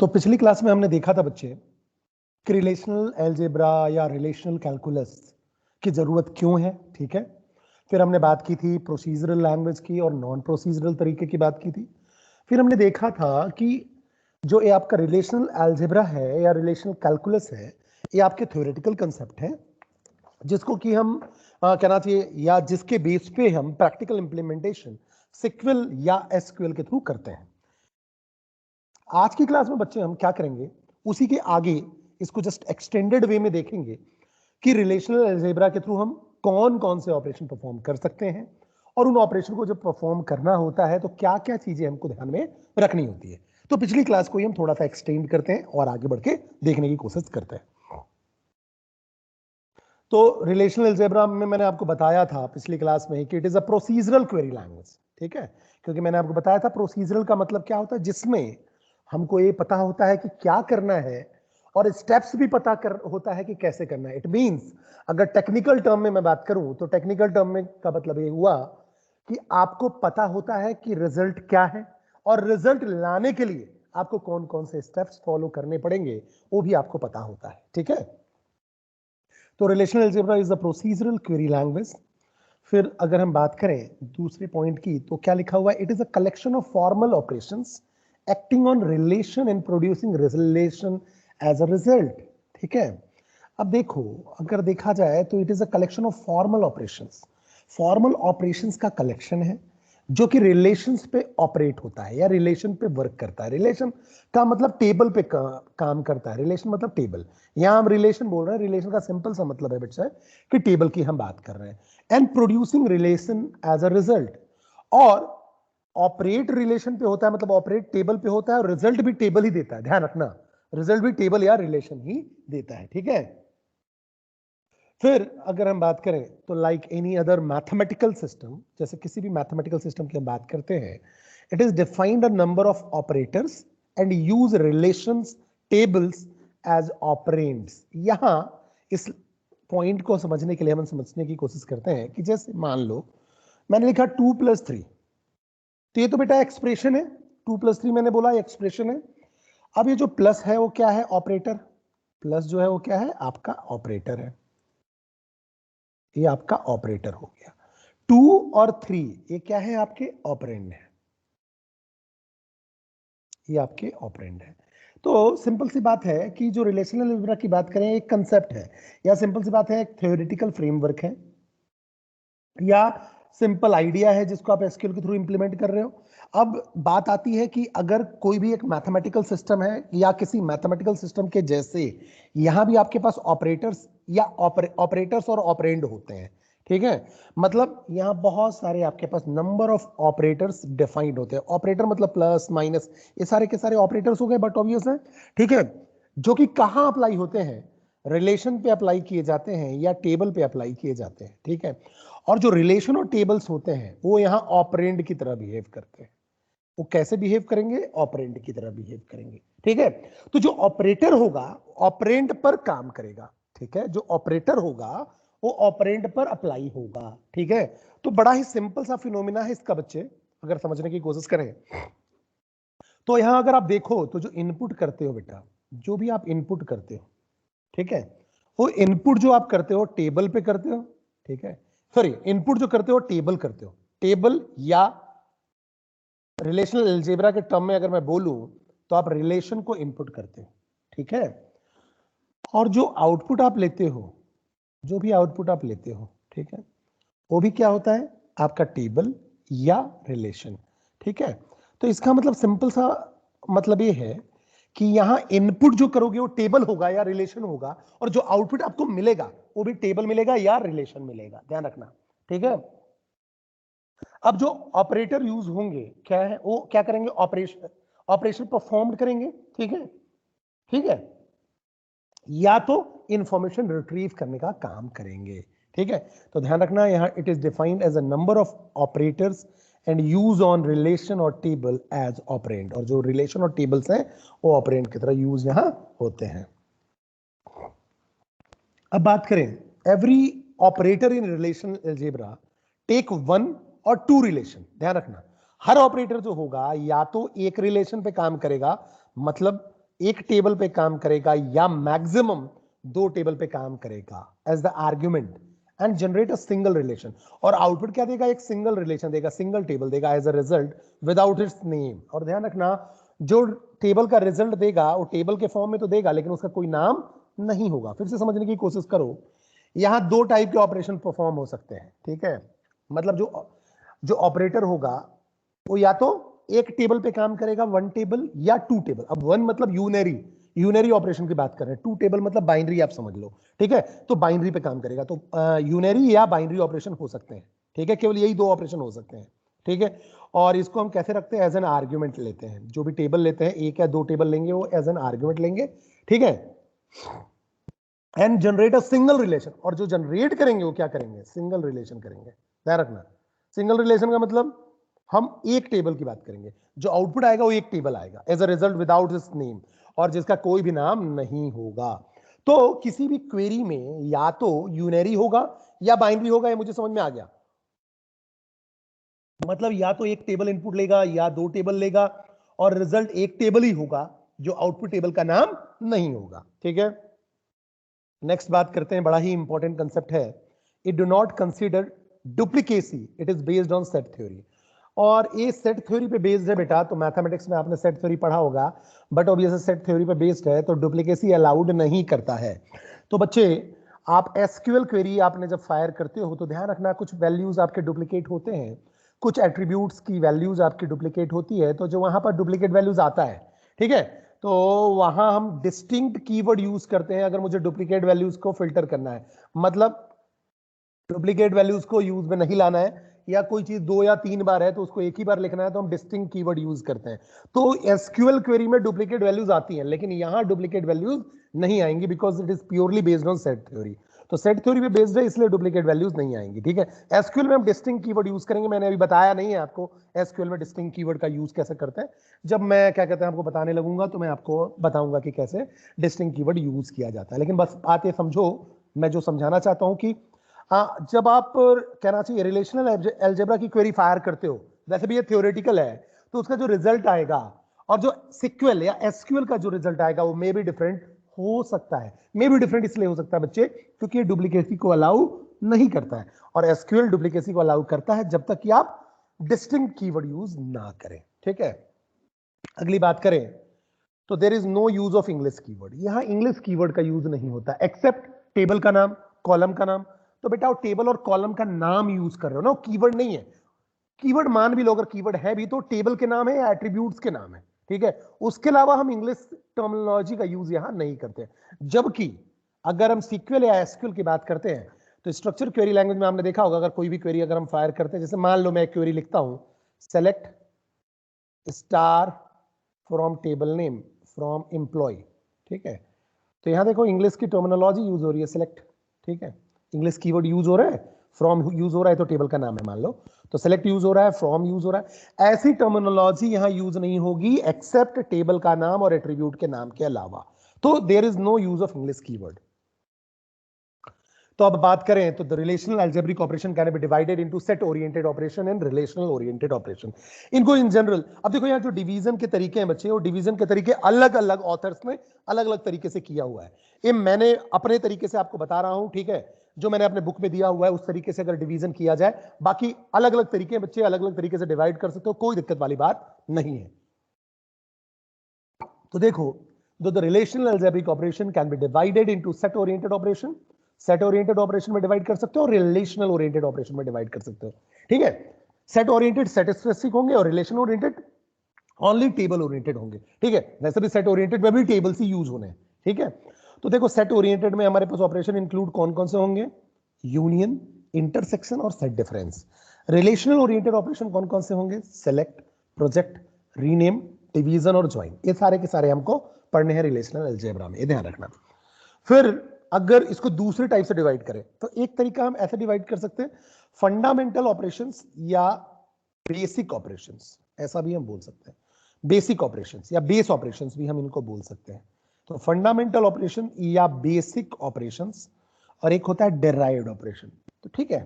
तो पिछली क्लास में हमने देखा था बच्चे कि रिलेशनल अलजेब्रा या रिलेशनल कैलकुलस की जरूरत क्यों है, ठीक है। फिर हमने बात की थी प्रोसीजरल लैंग्वेज की और नॉन प्रोसीजरल तरीके की बात की थी। फिर हमने देखा था कि जो ये आपका रिलेशनल अलजेब्रा है या रिलेशनल कैलकुलस है, ये आपके थ्योरेटिकल कंसेप्ट है जिसको कि हम कहना चाहिए या जिसके बेस पे हम प्रैक्टिकल इंप्लीमेंटेशन सिक्वल या एसक्यूएल के थ्रू करते हैं। आज की क्लास में बच्चे हम क्या करेंगे, उसी के आगे इसको जस्ट एक्सटेंडेड वे में देखेंगे कि रिलेशनल अलजेब्रा के थ्रू हम कौन कौन से ऑपरेशन परफॉर्म कर सकते हैं और उन ऑपरेशन को जब परफॉर्म करना होता है तो क्या क्या चीजें हमको ध्यान में रखनी होती है। तो पिछली क्लास को ही हम थोड़ा सा एक्सटेंड करते हैं और आगे बढ़ के देखने की कोशिश करते हैं। तो रिलेशनल अलजेब्रा में मैंने आपको बताया था पिछली क्लास में कि it is a procedural query language, ठीक है। क्योंकि मैंने आपको बताया था प्रोसीजरल का मतलब क्या होता है, जिसमें हमको ये पता होता है कि क्या करना है और स्टेप्स भी पता होता है कि कैसे करना है। इट मींस अगर टेक्निकल टर्म में मैं बात करूं तो टेक्निकल टर्म में का मतलब ये हुआ कि आपको पता होता है कि रिजल्ट क्या है और रिजल्ट लाने के लिए आपको कौन कौन से स्टेप्स फॉलो करने पड़ेंगे वो भी आपको पता होता है, ठीक है। तो relational algebra is a procedural query language. फिर अगर हम बात करें दूसरे पॉइंट की तो क्या लिखा हुआ है, it is a collection of formal operations acting on relation and producing relation as a result, ठीक है। अब देखो, अगर देखा जाए तो it is a collection of formal operations. Formal operations का कलेक्शन है जो कि रिलेशंस पे ऑपरेट होता है या रिलेशन पे वर्क करता है। रिलेशन का मतलब टेबल पे काम करता है। रिलेशन मतलब टेबल, यहां हम रिलेशन बोल रहे हैं। रिलेशन का सिंपल सा मतलब है बच्चा कि टेबल की हम बात कर रहे हैं। And producing relation as a result, और ऑपरेट रिलेशन पे होता है, मतलब ऑपरेट टेबल पे होता है और रिजल्ट भी टेबल ही देता है। ध्यान रखना, रिजल्ट भी टेबल या रिलेशन ही देता है, ठीक है। फिर अगर हम बात करें तो like any other mathematical system, जैसे किसी भी मैथमेटिकल सिस्टम की हम बात करते हैं, it is defined a number of operators and use relations tables as operands. यहां इस पॉइंट को समझने के लिए हम समझने की कोशिश करते हैं कि जैसे मान लो मैंने लिखा 2+3, तो ये तो बेटा एक्सप्रेशन है। 2+3 मैंने बोला एक्सप्रेशन है। अब ये जो प्लस है वो क्या है, ऑपरेटर। प्लस जो है वो क्या है, आपका ऑपरेटर है। ये आपका ऑपरेटर हो गया। 2 और 3 ये क्या है, आपके ऑपरेंड है। ये आपके ऑपरेंड है। तो सिंपल सी बात है कि जो रिलेशनल अलजेब्रा की बात करें एक कंसेप्ट है, या सिंपल सी बात है एक थ्योरेटिकल फ्रेमवर्क है, या सिंपल आइडिया है जिसको आप एसक्यूएल के थ्रू इंप्लीमेंट कर रहे हो। अब बात आती है कि अगर कोई भी एक मैथमेटिकल सिस्टम है या किसी मैथमेटिकल सिस्टम के जैसे यहां भी आपके पास ऑपरेटर्स या ऑपरेटर्स और ऑपरेंड होते हैं, ठीक है। मतलब यहां बहुत सारे आपके पास नंबर ऑफ ऑपरेटर्स डिफाइंड होते हैं। ऑपरेटर मतलब प्लस माइनस, ये सारे के सारे ऑपरेटर्स हो गए, बट ऑब्वियस है, ठीक है, जो कि कहां अप्लाई होते हैं, रिलेशन पे अप्लाई किए जाते हैं या टेबल पे अप्लाई किए जाते हैं, ठीक है। और जो रिलेशन और टेबल्स होते हैं वो यहां ऑपरेंड की तरह बिहेव करते हैं। वो कैसे बिहेव करेंगे, ऑपरेंड की तरह बिहेव करेंगे, ठीक है। तो जो ऑपरेटर होगा ऑपरेंड पर काम करेगा, ठीक है। जो ऑपरेटर होगा वो ऑपरेंड पर अप्लाई होगा, ठीक है। तो बड़ा ही सिंपल सा फिनोमिना है इसका बच्चे, अगर समझने की कोशिश करें तो यहां अगर आप देखो तो जो इनपुट करते हो बेटा, जो भी आप इनपुट करते हो, ठीक है, वो इनपुट जो आप करते हो टेबल पे करते हो, ठीक है। सॉरी, इनपुट जो करते हो टेबल करते हो, टेबल या रिलेशनल अलजेब्रा के टर्म में अगर मैं बोलूं तो आप रिलेशन को इनपुट करते हो, ठीक है। और जो आउटपुट आप लेते हो, जो भी आउटपुट आप लेते हो, ठीक है, वो भी क्या होता है, आपका टेबल या रिलेशन, ठीक है। तो इसका मतलब सिंपल सा मतलब ये है कि यहां इनपुट जो करोगे वो टेबल होगा या रिलेशन होगा, और जो आउटपुट आपको मिलेगा वो भी टेबल मिलेगा या रिलेशन मिलेगा, ध्यान रखना, ठीक है। अब जो ऑपरेटर यूज होंगे क्या है, वो क्या करेंगे, ऑपरेशन परफॉर्म करेंगे, ठीक है, ठीक है, या तो इंफॉर्मेशन रिट्रीव करने का काम करेंगे, ठीक है। तो ध्यान रखना, यहां it is defined as a number of operators and use on relation और टेबल एज ऑपरेंड, और जो रिलेशन और टेबल्स हैं वो ऑपरेंड की तरह यूज यहां होते हैं। अब बात करें, every operator in relation algebra take 1 और 2 रिलेशन। ध्यान रखना, हर ऑपरेटर जो होगा या तो एक रिलेशन पे काम करेगा, मतलब एक टेबल पे काम करेगा या मैक्सिमम 2 टेबल पे काम करेगा as the argument and generate a single relation, और आउटपुट क्या देगा, एक सिंगल रिलेशन देगा, सिंगल टेबल देगा as a result without its name. और ध्यान रखना, जो टेबल का रिजल्ट देगा वो टेबल के फॉर्म में तो देगा लेकिन उसका कोई नाम नहीं होगा। फिर से समझने की कोशिश करो, यहां 2 टाइप के ऑपरेशन परफॉर्म हो सकते हैं, ठीक है। मतलब जो ऑपरेटर होगा वो या तो एक टेबल पे काम करेगा, 1 टेबल या 2 टेबल। अब 1 मतलब यूनरी ऑपरेशन की बात कर रहे हैं, 2 टेबल मतलब बाइनरी, आप समझ लो, ठीक है। तो बाइनरी पे काम करेगा, तो यूनरी या बाइनरी ऑपरेशन हो सकते हैं, ठीक है। केवल यही 2 ऑपरेशन हो सकते हैं, ठीक है। और इसको हम कैसे रखते हैं, एज एन आर्ग्यूमेंट लेते हैं। जो भी टेबल लेते हैं, 1 या 2 टेबल लेंगे, वो एज एन आर्ग्यूमेंट लेंगे, ठीक है। And generate a single relation, और जो जनरेट करेंगे वो क्या करेंगे, सिंगल रिलेशन करेंगे। ध्यान रखना, सिंगल रिलेशन का मतलब हम एक टेबल की बात करेंगे, जो आउटपुट आएगा वो एक टेबल आएगा as a result without this name, और जिसका कोई भी नाम नहीं होगा। तो किसी भी क्वेरी में या तो यूनरी होगा या बाइनरी होगा, ये मुझे समझ में आ गया। मतलब या तो एक टेबल इनपुट लेगा या 2 टेबल लेगा, और रिजल्ट एक टेबल ही होगा, जो आउटपुट टेबल का नाम नहीं होगा, ठीक है। नेक्स्ट बात करते हैं, बड़ा ही इंपॉर्टेंट कंसेप्ट है, it do not consider duplicacy, it is based on set theory. और ये सेट थ्योरी पे बेस्ड है बेटा, तो मैथमेटिक्स में आपने सेट थ्योरी पढ़ा होगा, बट ऑब्वियसली सेट थ्योरी पे बेस्ड है तो डुप्लीकेसी अलाउड नहीं करता है। तो बच्चे, आप एसक्यूएल क्वेरी आपने जब फायर करते हो तो ध्यान रखना, कुछ वैल्यूज आपके डुप्लीकेट होते हैं, कुछ एट्रीब्यूट्स की वैल्यूज आपकी डुप्लीकेट होती है, तो जो वहां पर डुप्लीकेट वैल्यूज आता है, ठीक है, तो वहां हम डिस्टिंक्ट कीवर्ड यूज करते हैं अगर मुझे डुप्लीकेट वैल्यूज को फिल्टर करना है। मतलब डुप्लीकेट वैल्यूज को यूज में नहीं लाना है, या कोई चीज 2 या 3 बार है तो उसको एक ही बार लिखना है, तो हम डिस्टिंक्ट कीवर्ड यूज करते हैं। तो एसक्यूएल क्वेरी में डुप्लीकेट वैल्यूज आती हैं, लेकिन यहां डुप्लीकेट वैल्यूज नहीं आएंगी, because it is purely based on set theory. तो सेट थ्योरी पे बेस्ड है, इसलिए डुप्लीकेट वैल्यूज नहीं आएंगी, ठीक है। एसक्यूएल में हम डिस्टिंक्ट कीवर्ड यूज करेंगे, मैंने अभी बताया नहीं है आपको एसक्यूएल में डिस्टिंक्ट कीवर्ड का यूज कैसे करते हैं। जब मैं क्या कहते हैं आपको बताने लगूंगा तो मैं आपको बताऊंगा कि कैसे डिस्टिंक्ट कीवर्ड यूज किया जाता है। लेकिन बस बात ये समझो, मैं जो समझाना चाहता हूं कि जब आप कहना चाहिए रिलेशनल अलजेब्रा की क्वेरी फायर करते हो, वैसे भी ये थ्योरेटिकल है, तो उसका जो रिजल्ट आएगा और जो सिक्वल या एसक्यूएल का जो रिजल्ट आएगा वो मे बी डिफरेंट हो सकता है। मे बी डिफरेंट इसलिए हो सकता है बच्चे, क्योंकि ये डुप्लीकेसी को अलाउ नहीं करता है, और एसक्यूएल डुप्लीकेसी को अलाउ करता है जब तक कि आप डिस्टिंक्ट कीवर्ड यूज ना करें, ठीक है। अगली बात करें तो there is no use of English keyword, यहां इंग्लिश कीवर्ड का यूज नहीं होता एक्सेप्ट टेबल का नाम, कॉलम का नाम। तो बेटा वो टेबल और कॉलम का नाम यूज कर रहे हो ना, कीवर्ड नहीं है। कीवर्ड मान भी लो, अगर कीवर्ड है भी तो टेबल के नाम है या एट्रीब्यूट्स के नाम है, ठीक है। उसके अलावा हम इंग्लिश टर्मिनोलॉजी का यूज यहां नहीं करते। जबकि अगर हम सीक्वल या एसक्यूएल की बात करते हैं तो स्ट्रक्चर क्वेरी लैंग्वेज में हमने देखा होगा, अगर कोई भी क्वेरी अगर हम फायर करते हैं, जैसे मान लो मैं क्वेरी लिखता हूं, select star from table name from employ, ठीक है। तो यहां देखो इंग्लिश की टर्मिनोलॉजी यूज हो रही है, सेलेक्ट, ठीक है। इंग्लिश कीवर्ड यूज हो रहा है, फ्रॉम यूज हो रहा है, तो टेबल का नाम है मान लो, तो सेलेक्ट यूज हो रहा है, फ्रॉम यूज हो रहा है। ऐसी टर्मिनोलॉजी यहां यूज नहीं होगी एक्सेप्ट टेबल का नाम और एट्रीब्यूट के नाम के अलावा। तो there is no use of English keyword. तो अब बात करें तो the relational algebraic operation can be divided into set oriented operation and relational oriented operation. इनको इन जनरल, अब देखो यार जो डिवीजन के तरीके हैं बच्चे, वो डिवीजन के तरीके अलग अलग ऑथर्स ने अलग अलग तरीके से किया हुआ है। ये मैंने अपने तरीके से आपको बता रहा हूं, ठीक है, जो मैंने अपने बुक में दिया हुआ है उस तरीके से अगर डिवीजन किया जाए, बाकी अलग अलग तरीके बच्चे अलग अलग तरीके से डिवाइड कर सकते हो, कोई दिक्कत वाली बात नहीं है। तो देखो, the relational algebraic operation can be divided into set oriented operation, set oriented operation में डिवाइड कर सकते हो और रिलेशनल ओरिएंटेड ऑपरेशन में डिवाइड कर सकते हो, ठीक है। सेट ओरिएंटेड सेट स्पेसिफिक होंगे और relation oriented only table oriented होंगे, ठीक है। वैसे भी सेट ओरिएंटेड में भी टेबल्स ही यूज होने हैं, ठीक है। तो देखो सेट ओरिएंटेड में हमारे पास ऑपरेशन इंक्लूड कौन कौन से होंगे, यूनियन, इंटरसेक्शन और set difference. Relational oriented operation कौन कौन से होंगे, सेलेक्ट, प्रोजेक्ट, रीनेम, डिवीजन और ज्वाइन। ये सारे के सारे हमको पढ़ने हैं रिलेशनल अलजेब्रा में, ये ध्यान रखना। फिर अगर इसको दूसरे टाइप से डिवाइड करें तो एक तरीका हम ऐसे डिवाइड कर सकते हैं, फंडामेंटल ऑपरेशंस या बेसिक ऑपरेशंस, ऐसा भी हम बोल सकते हैं। बेसिक ऑपरेशंस या बेस ऑपरेशंस भी हम इनको बोल सकते हैं। तो फंडामेंटल ऑपरेशन या बेसिक ऑपरेशंस, और एक होता है डेराइव्ड ऑपरेशन, तो ठीक है।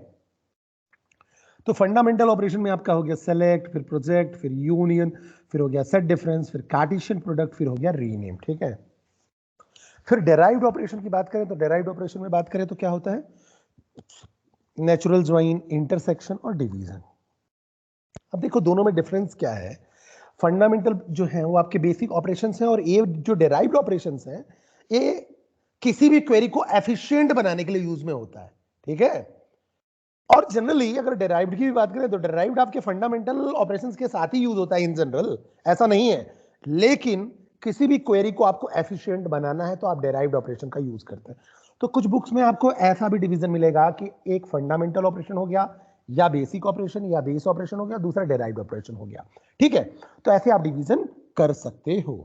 तो फंडामेंटल ऑपरेशन में आपका हो गया सेलेक्ट, फिर प्रोजेक्ट, फिर यूनियन, फिर हो गया सेट डिफरेंस, फिर कार्टेशियन प्रोडक्ट, फिर हो गया रीनेम। ठीक है, फिर डेराइव्ड ऑपरेशन की बात करें तो डेराइव्ड ऑपरेशन में बात करें तो क्या होता है, नेचुरल ज्वाइन, इंटरसेक्शन और डिवीजन। अब देखो दोनों में डिफरेंस क्या है। फंडामेंटल जो है वो आपके बेसिक ऑपरेशंस हैं, और ये जो डेराइव्ड ऑपरेशंस हैं ये किसी भी क्वेरी को एफिशिएंट बनाने के लिए यूज में होता है। ठीक है, और जनरली अगर डेराइव्ड की भी बात करें तो डेराइव्ड आपके फंडामेंटल ऑपरेशंस के साथ ही यूज होता है इन जनरल, ऐसा नहीं है। लेकिन किसी भी क्वेरी को आपको एफिशिएंट बनाना है तो आप डेराइव्ड ऑपरेशन का यूज करते हैं। तो कुछ बुक्स में आपको ऐसा भी डिवीजन मिलेगा कि एक फंडामेंटल ऑपरेशन हो गया, या बेसिक ऑपरेशन या बेस ऑपरेशन हो गया, दूसरा डेराइव्ड ऑपरेशन हो गया। ठीक है, तो ऐसे आप डिवीजन कर सकते हो।